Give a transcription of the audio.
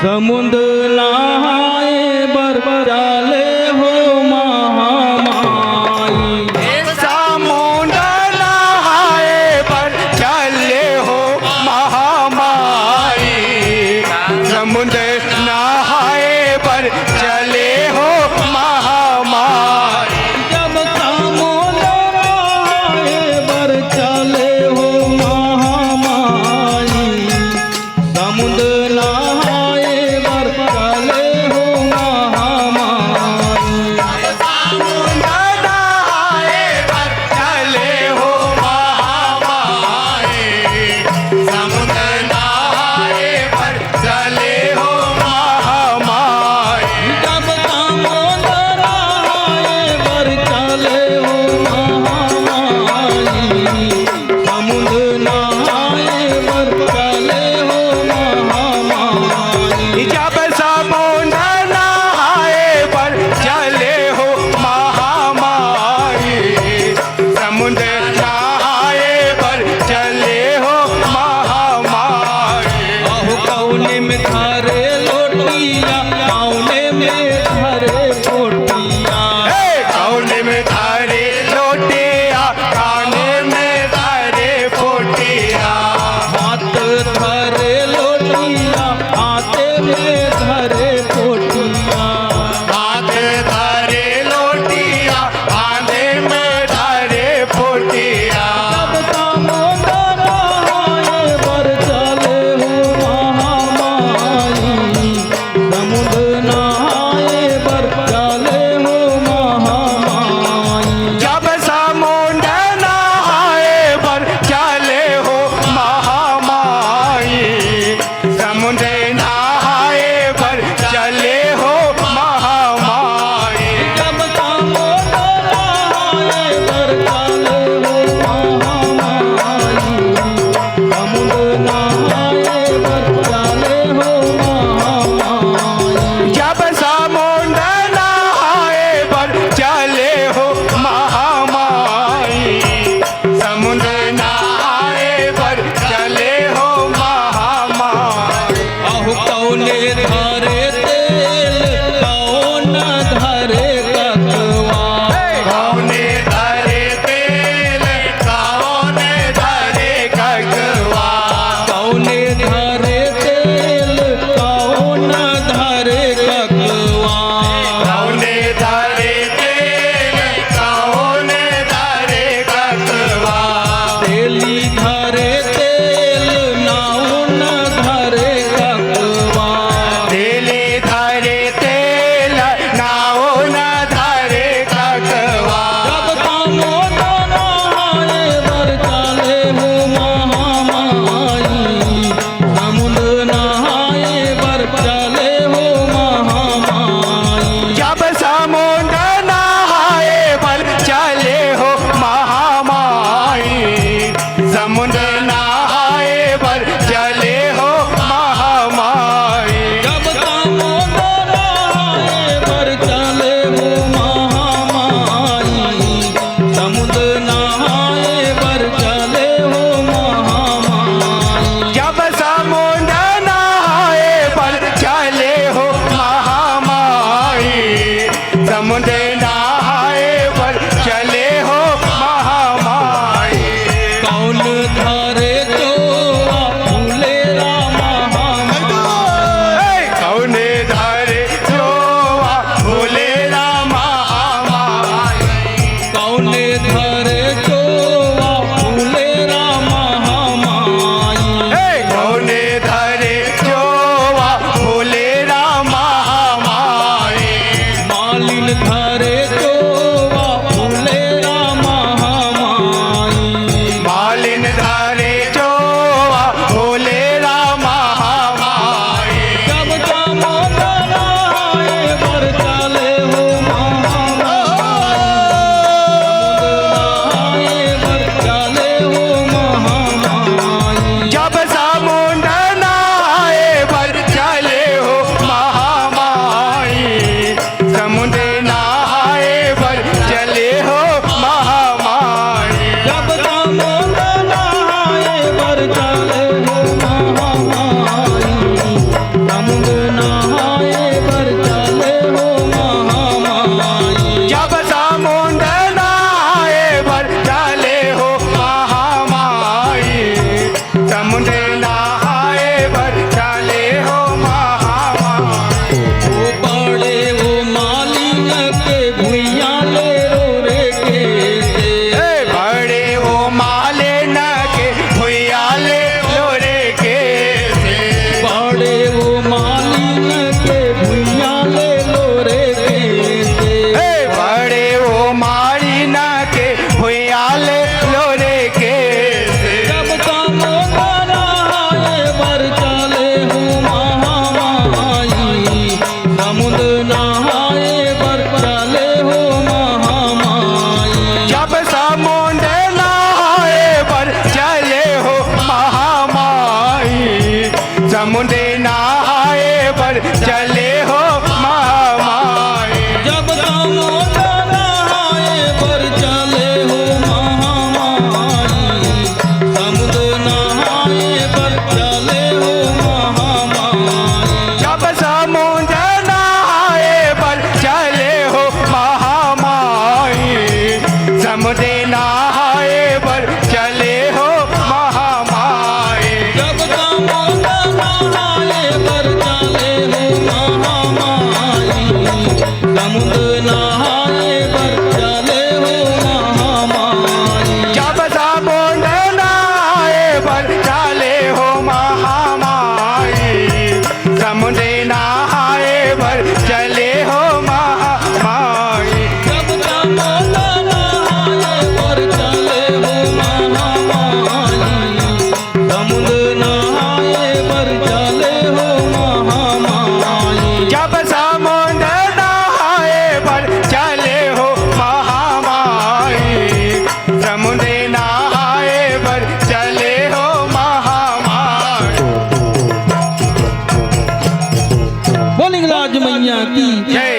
समुद्र नहाए बर चाले हो महामाई। समुद्र नहाए बर चले हो महामाई। समुद्र नहाए बर चले हो महामाई। जब समुद्र नहाए बर चले हो महामाई। समुद्र नहाए बर चले हो महामाई। समुद्र नहाए बर चले हो महामाई। समुद्र नहाए बर चले हो महामाई। जब समुद्र नहाए बर चले हो महामाई। समुद्र नहाए बर चले हो महामाई। जब समुद्र नहाए बर चले हो महामाई। समुद्र नहाए बर चले हो महामाई। अहो कौने में धरे लोटिया कौने में धरे पोटिया। कौने में धारे लोटिया काने में धारे पोटिया। हाथ धरे लोटिया हाथे में धरे पोटिया। हाथ धारे लोटिया आंधे में धारे पोटिया। जब समुद्र नहाए बर चले हो महामाई। समुद्र नहाए बर चले हो महामाई। जब समुद्र नहाए बर चले हो महामाई। समुद्र नहाए बर चले हो महामाई। जब समुद्र नहाए बर चले हो महामाई। समुद्र नहाए बर चले हो महामाई। जब समुद्र नहाए बर चले हो महामाई। समुद्र नहाए बर चले हो महामाई। अहो कौने धरे तेल कौन धरे ककवा। कौने धरे तेल कौने धरे कगवा। कौने धरे तेल कौन धरे ककवा। कौने धरे तेल कौने धरे कगवा। तेली धरे तेल नाउन धरे ककवा। तेली धरे तेल नाओ न धरे कगवा। जब समुद्र नहाए बर चले हो महामाई। समुद्र नहाए बर चले हो महामाई। जब समुद्र नहाए बर चले हो महामाई। समुद्र नहाए बर चले हो महामाई। जब समुद्र नहाए बर चले हो महामाई। समुद्र नहाए बर चले हो महामाई। जब समुद्र नहाए बर चले हो महामाई। समुद्र नहाए बर चले हो महामाई। कौन धरे समुद्र नहाए पर चले हो महामाई जब समुद्र नहाए पर चले हो महामाई समुद्र नहाए पर चले हो महामाई जब समुद्र नहाए पर चले हो महामाई समुद्र नहाए पर चले हो महामाई जब समुद्र नहाए पर चले हो महामाई समुद्र नहाए पर चले हो महामाई जब समुद्र नहाए पर चले हो महामाई समुद्र नहाए पर चले हो महामाई जब समुद्र नहाए पर चले हो महामाई समुद्र नहाए पर चले हो महामाई जब समुद्र नहाए पर चले हो महामाई समुद्र नहाए पर चले हो महामाई बोलिंग राज मैया की जय